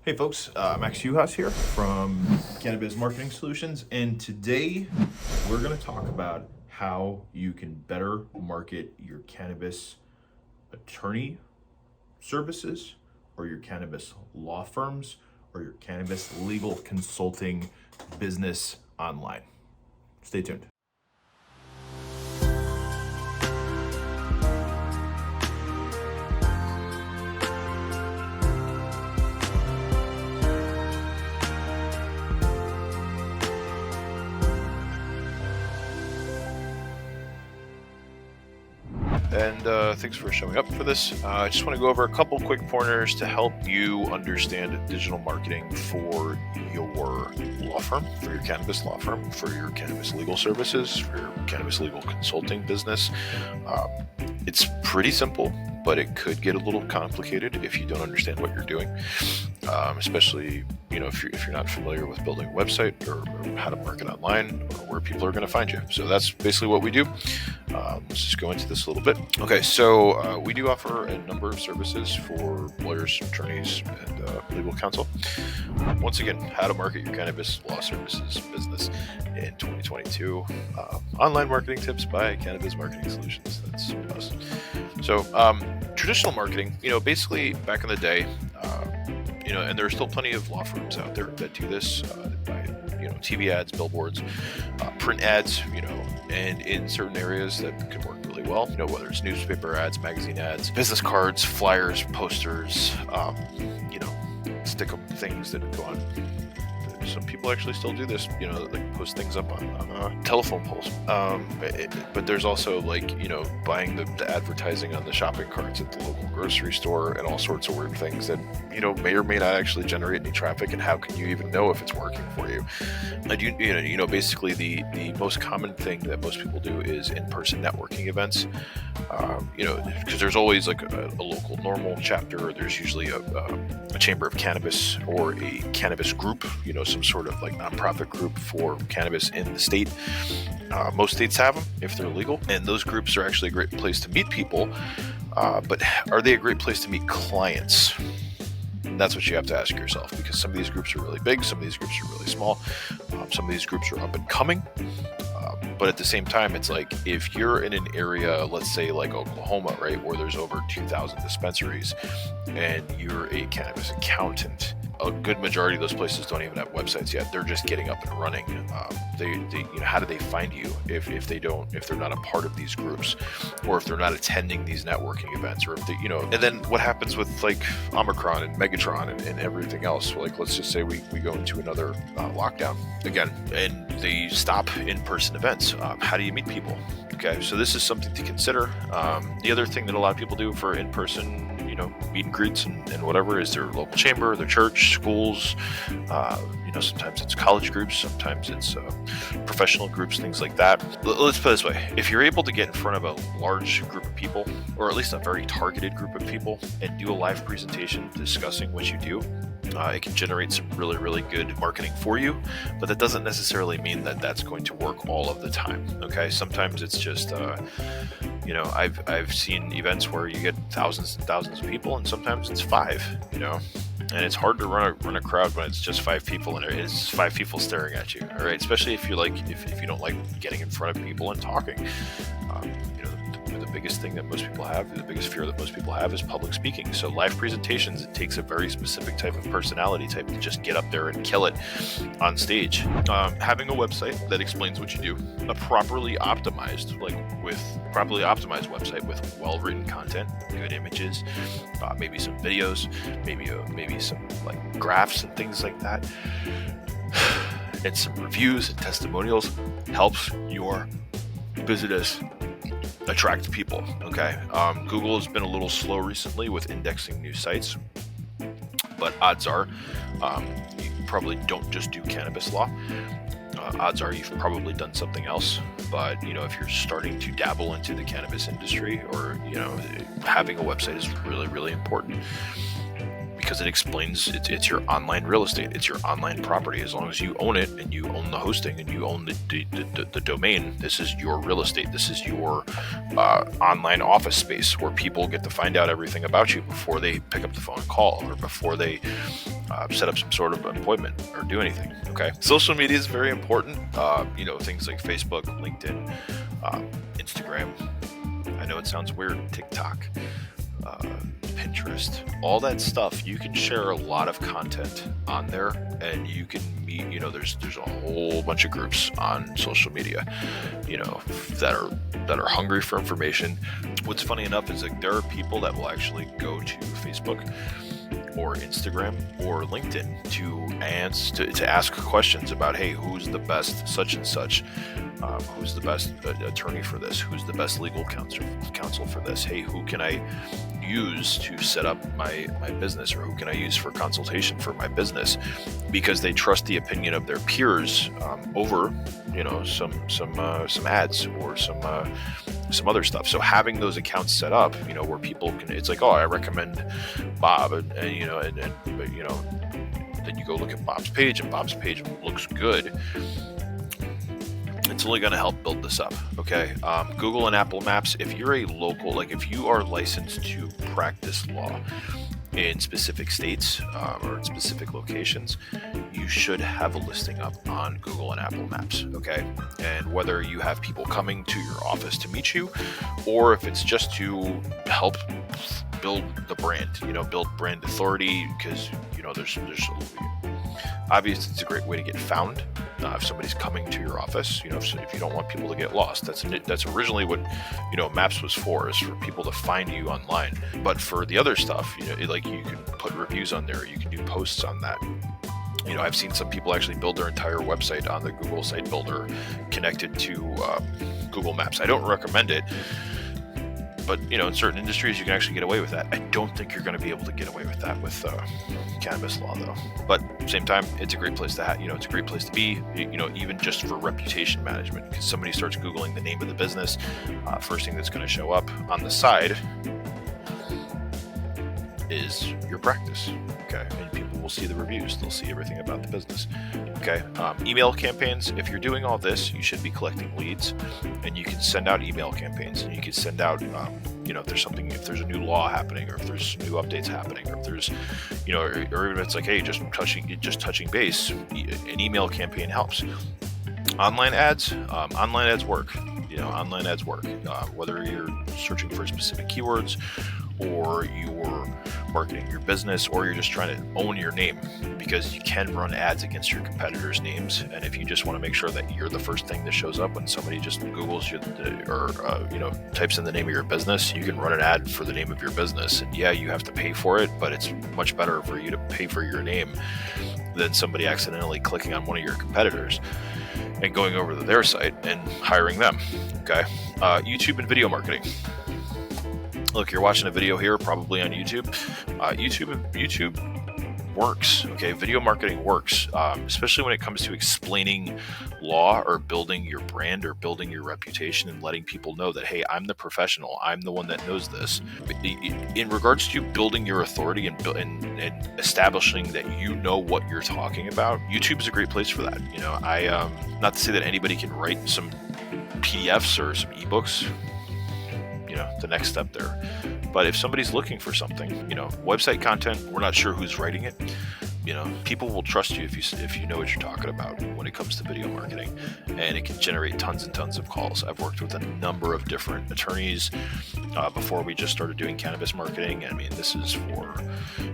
Hey folks, Max Uhas here from Cannabiz Marketing Solutions, and today we're going to talk about how you can better market your cannabis attorney services or your cannabis law firms or your cannabis legal consulting business online. Stay tuned. And thanks for showing up for this. I just want to go over a couple quick pointers to help you understand digital marketing for your law firm, for your cannabis law firm, for your cannabis legal services, for your cannabis legal consulting business. It's pretty simple, but it could get a little complicated if you don't understand what you're doing, especially if you're not familiar with building a website or how to market online or where people are going to find you. So that's basically what we do. Let's just go into this a little bit. Okay, so we do offer a number of services for lawyers, attorneys, and legal counsel. Once again, how to market your cannabis law services business in 2022. Online marketing tips by Cannabiz Marketing Solutions. That's us. So traditional marketing, basically back in the day, and there are still plenty of law firms out there that do this by TV ads, billboards, print ads, and in certain areas that can work really well, whether it's newspaper ads, magazine ads, business cards, flyers, posters, stick-up things that go on. Some people actually still do this, they post things up on telephone poles. But there's also buying the advertising on the shopping carts at the local grocery store and all sorts of weird things that, may or may not actually generate any traffic. And how can you even know if it's working for you? And basically the most common thing that most people do is in-person networking events. Because there's always a local normal chapter, or there's usually a chamber of cannabis or a cannabis group, some sort of nonprofit group for cannabis in the state. Most states have them if they're legal, and those groups are actually a great place to meet people. But are they a great place to meet clients? And that's what you have to ask yourself, because some of these groups are really big, some of these groups are really small, some of these groups are up and coming. But at the same time, it's if you're in an area, let's say like Oklahoma, right, where there's over 2,000 dispensaries, and you're a cannabis accountant, a good majority of those places don't even have websites yet. They're just getting up and running. How do they find you if they're not a part of these groups, or if they're not attending these networking events, or if they, and then what happens with Omicron and Megatron and everything else? Let's just say we go into another lockdown again, and they stop in-person events. How do you meet people? Okay, so this is something to consider. The other thing that a lot of people do for in-person, meet and greets and whatever is their local chamber, their church, schools. Sometimes it's college groups, sometimes it's professional groups, things like that. Let's put it this way: if you're able to get in front of a large group of people, or at least a very targeted group of people, and do a live presentation discussing what you do, it can generate some really, really good marketing for you. But that doesn't necessarily mean that that's going to work all of the time. Okay, sometimes it's just I've seen events where you get thousands and thousands of people, and sometimes it's 5, and it's hard to run a crowd when it's just 5 people and it's 5 people staring at you. All right, especially if you don't like getting in front of people and talking. The biggest thing that most people have, the biggest fear that most people have, is public speaking. So live presentations, it takes a very specific type of personality type to just get up there and kill it on stage. Having a website that explains what you do, a properly optimized website with well-written content, good images, maybe some videos, maybe some graphs and things like that, and some reviews and testimonials helps your business attract people. Okay, Google has been a little slow recently with indexing new sites, but odds are you probably don't just do cannabis law. Odds are you've probably done something else. But if you're starting to dabble into the cannabis industry, or having a website is really, really important, because it explains it's your online real estate. It's your online property. As long as you own it and you own the hosting and you own the domain, this is your real estate. This is your online office space where people get to find out everything about you before they pick up the phone and call, or before they set up some sort of appointment or do anything. Okay. Social media is very important. Things like Facebook, LinkedIn, Instagram. I know it sounds weird. TikTok, Pinterest, all that stuff. You can share a lot of content on there, and you can meet. There's a whole bunch of groups on social media, that are hungry for information. What's funny enough is like there are people that will actually go to Facebook or Instagram or LinkedIn to ask questions about, hey, who's the best such and such, who's the best attorney for this, who's the best legal counsel for this, hey, who can I use to set up my business, or who can I use for consultation for my business, because they trust the opinion of their peers over some ads or some other stuff. So having those accounts set up, where people can, it's like, oh, I recommend Bob, and then you go look at Bob's page, and Bob's page looks good. It's only going to help build this up. Okay. Google and Apple Maps. If you're a local, like if you are licensed to practice law in specific states or in specific locations, you should have a listing up on Google and Apple Maps. Okay. And whether you have people coming to your office to meet you, or if it's just to help build the brand, build brand authority, because, there's obviously it's a great way to get found. If somebody's coming to your office, if you don't want people to get lost, that's originally what, Maps was for, is for people to find you online. But for the other stuff, like you can put reviews on there, you can do posts on that. I've seen some people actually build their entire website on the Google Site Builder connected to Google Maps. I don't recommend it, but in certain industries you can actually get away with that. I don't think you're going to be able to get away with that with cannabis law, though. But at the same time, it's a great place to have. It's a great place to be. Even just for reputation management, because somebody starts Googling the name of the business, first thing that's going to show up on the side is your practice. Okay, and people will see the reviews. They'll see everything about the business. Okay, email campaigns. If you're doing all this, you should be collecting leads, and you can send out email campaigns, and you can send out, if there's a new law happening, or if there's new updates happening, or if there's, or even if it's like, hey, just touching base, an email campaign helps. Online ads work. Online ads work. Whether you're searching for specific keywords, or you're marketing your business, or you're just trying to own your name, because you can run ads against your competitors' names. And if you just want to make sure that you're the first thing that shows up when somebody just Googles you, or types in the name of your business, you can run an ad for the name of your business. And yeah, you have to pay for it, but it's much better for you to pay for your name than somebody accidentally clicking on one of your competitors and going over to their site and hiring them. Okay, YouTube and video marketing. Look, you're watching a video here, probably on YouTube. YouTube works. Okay, video marketing works, especially when it comes to explaining law, or building your brand, or building your reputation, and letting people know that, hey, I'm the professional. I'm the one that knows this. In regards to building your authority and establishing that you know what you're talking about, YouTube is a great place for that. I not to say that anybody can write some PDFs or some ebooks. The next step there. But if somebody's looking for something, website content, we're not sure who's writing it. People will trust you if you know what you're talking about when it comes to video marketing, and it can generate tons and tons of calls. I've worked with a number of different attorneys before we just started doing cannabis marketing. I mean, this is for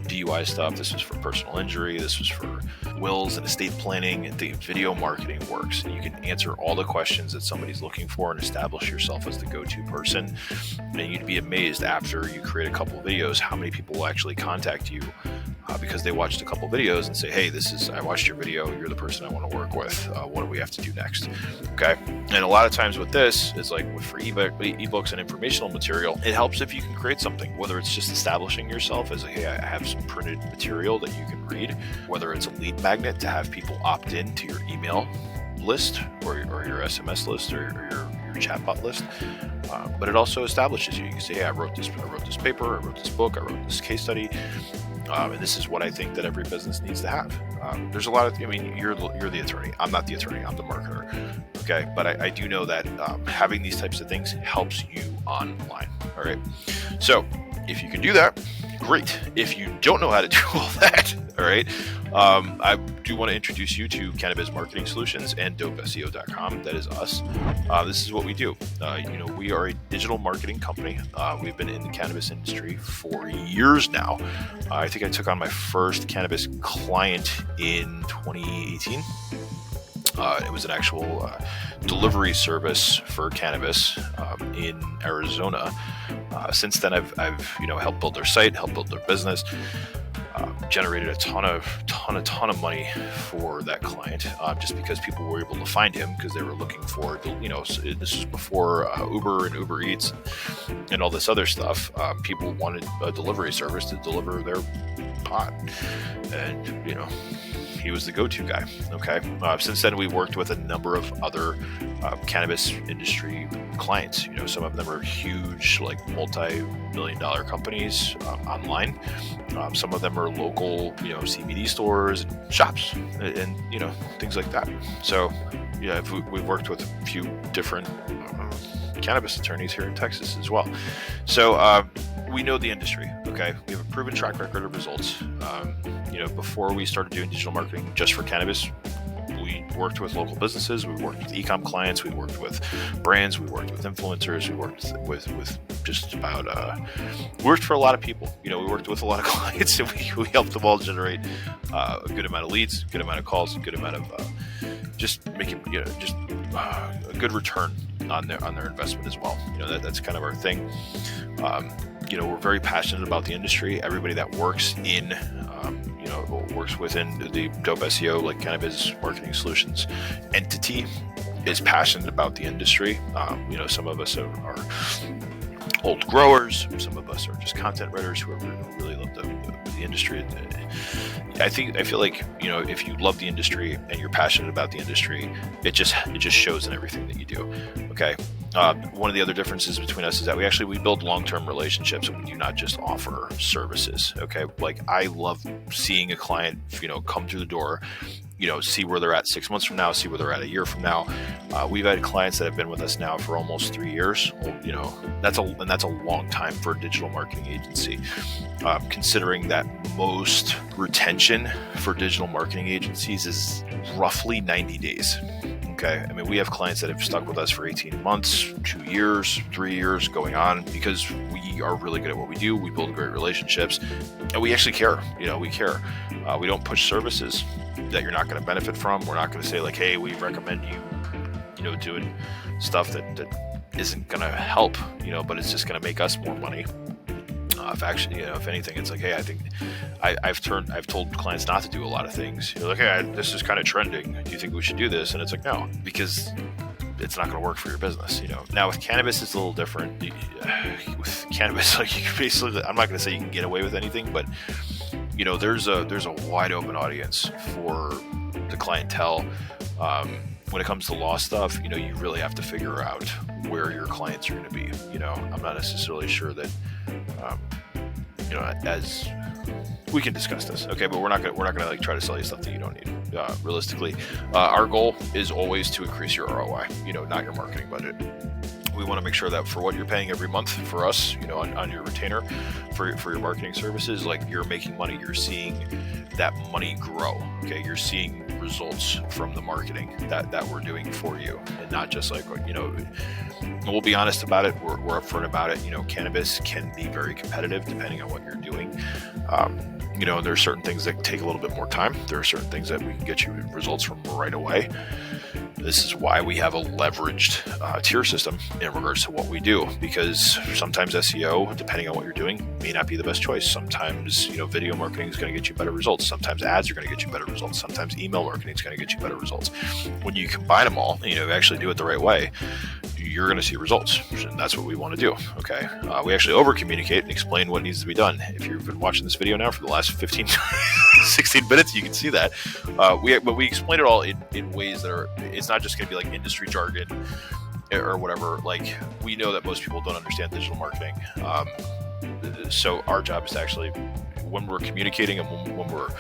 DUI stuff. This was for personal injury. This was for wills and estate planning. And the video marketing works. And you can answer all the questions that somebody's looking for and establish yourself as the go-to person. And you'd be amazed after you create a couple of videos how many people will actually contact you because they watched a couple videos and say, hey, I watched your video. You're the person I want to work with. What do we have to do next? Okay. And a lot of times with this is like for ebooks and informational material, it helps if you can create something, whether it's just establishing yourself as hey, I have some printed material that you can read, whether it's a lead magnet to have people opt in to your email list or your SMS list or your chatbot list. But it also establishes you. You can say, hey, I wrote this paper, I wrote this book, I wrote this case study. And this is what I think that every business needs to have. There's a lot of, you're the attorney. I'm not the attorney. I'm the marketer. Okay. But I do know that having these types of things helps you online. All right. So if you can do that, great. If you don't know how to do all that, all right, I do want to introduce you to Cannabiz Marketing Solutions and dopeseo.com. That is us. This is what we do. We are a digital marketing company. We've been in the cannabis industry for years now. I think I took on my first cannabis client in 2018. It was an actual delivery service for cannabis in Arizona. Since then, I've helped build their site, helped build their business, generated a ton of money for that client, just because people were able to find him because they were looking for, this was before Uber and Uber Eats and all this other stuff. People wanted a delivery service to deliver their pot, and he was the go-to guy. Okay. Since then, we've worked with a number of other cannabis industry clients. Some of them are huge, like multi-million-dollar companies online. Some of them are local, CBD stores and shops, and things like that. So, we've worked with a few different cannabis attorneys here in Texas as well. So we know the industry. Okay, we have a proven track record of results. Before we started doing digital marketing just for cannabis, we worked with local businesses, we worked with e-com clients, we worked with brands, we worked with influencers, we worked with just about, we worked for a lot of people. We worked with a lot of clients, and we helped them all generate a good amount of leads, a good amount of calls, a good amount of just making, a good return on their investment as well. That's kind of our thing. We're very passionate about the industry. Everybody that works in, works within the Dope SEO, like Cannabiz Marketing Solutions entity, is passionate about the industry. Some of us are old growers. Some of us are just content writers who really love the industry. I feel like, if you love the industry and you're passionate about the industry, it just shows in everything that you do. Okay. One of the other differences between us is that we build long-term relationships, and we do not just offer services. Okay. Like, I love seeing a client, come through the door, see where they're at 6 months from now, see where they're at a year from now. We've had clients that have been with us now for almost 3 years. That's a long time for a digital marketing agency. Considering that most retention for digital marketing agencies is roughly 90 days. Okay. We have clients that have stuck with us for 18 months, 2 years, 3 years, going on, because we are really good at what we do. We build great relationships, and we actually care. We care. We don't push services that you're not going to benefit from. We're not going to say like, hey, we recommend you, doing stuff that isn't going to help, but it's just going to make us more money. If anything, it's like, hey, I think I've told clients not to do a lot of things. You're like, hey, this is kind of trending. Do you think we should do this? And it's like, no, because it's not going to work for your business. Now with cannabis, it's a little different. With cannabis, like, you can basically, I'm not going to say you can get away with anything, but there's a wide open audience for the clientele. When it comes to law stuff, you really have to figure out where your clients are going to be. I'm not necessarily sure that, as we can discuss this, okay, but we're not gonna like try to sell you stuff that you don't need. Realistically, our goal is always to increase your ROI, not your marketing budget. We want to make sure that for what you're paying every month for us, on your retainer for your marketing services, like, you're making money, you're seeing that money grow. Okay, you're seeing results from the marketing that we're doing for you, and not just like, we'll be honest about it. We're upfront about it. Cannabis can be very competitive depending on what you're doing. There are certain things that take a little bit more time. There are certain things that we can get you results from right away. This is why we have a leveraged tier system in regards to what we do, because sometimes SEO, depending on what you're doing, may not be the best choice. Sometimes, video marketing is going to get you better results. Sometimes ads are going to get you better results. Sometimes email marketing is going to get you better results. When you combine them all, actually do it the right way, you're going to see results. And that's what we want to do. Okay. We actually over communicate and explain what needs to be done. If you've been watching this video now for the last 15, 16 minutes, you can see that. But we explain it all in ways that are, it's not just going to be like industry jargon or whatever. Like, we know that most people don't understand digital marketing. So our job is to actually, when we're communicating and when we're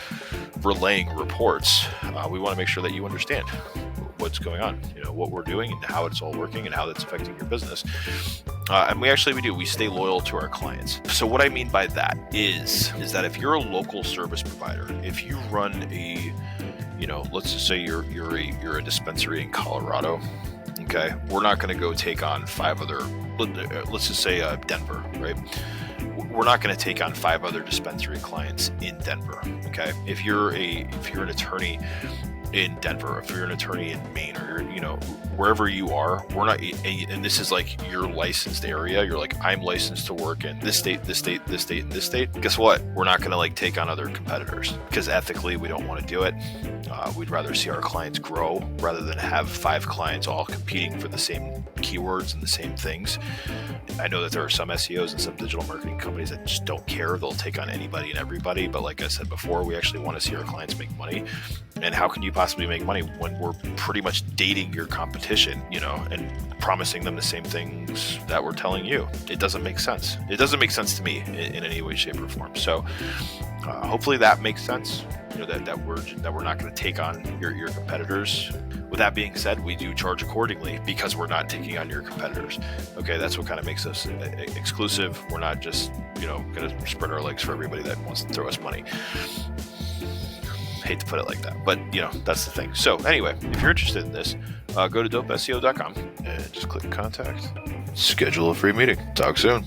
relaying reports, we want to make sure that you understand what's going on, what we're doing and how it's all working and how that's affecting your business. And we stay loyal to our clients. So what I mean by that is that if you're a local service provider, if you run a, let's just say you're a dispensary in Colorado, okay, we're not going to go take on 5 other, let's just say Denver, right? We're not going to take on 5 other dispensary clients in Denver, okay? If you're an attorney in Denver, if you're an attorney in Maine, or wherever you are, we're not, and this is like your licensed area. You're like, I'm licensed to work in this state, this state, this state, and this state. Guess what? We're not going to like take on other competitors because ethically we don't want to do it. We'd rather see our clients grow rather than have 5 clients all competing for the same keywords and the same things. I know that there are some SEOs and some digital marketing companies that just don't care. They'll take on anybody and everybody. But like I said before, we actually want to see our clients make money. And how can you possibly make money when we're pretty much dating your competition, and promising them the same things that we're telling you? It doesn't make sense. It doesn't make sense to me in any way, shape, or form. So hopefully that makes sense. That we're not going to take on your competitors. With that being said, we do charge accordingly because we're not taking on your competitors. Okay, that's what kind of makes us exclusive. We're not just going to spread our legs for everybody that wants to throw us money. Hate to put it like that, but that's the thing. So anyway, if you're interested in this, go to dopeseo.com and just click contact. Schedule a free meeting. Talk soon.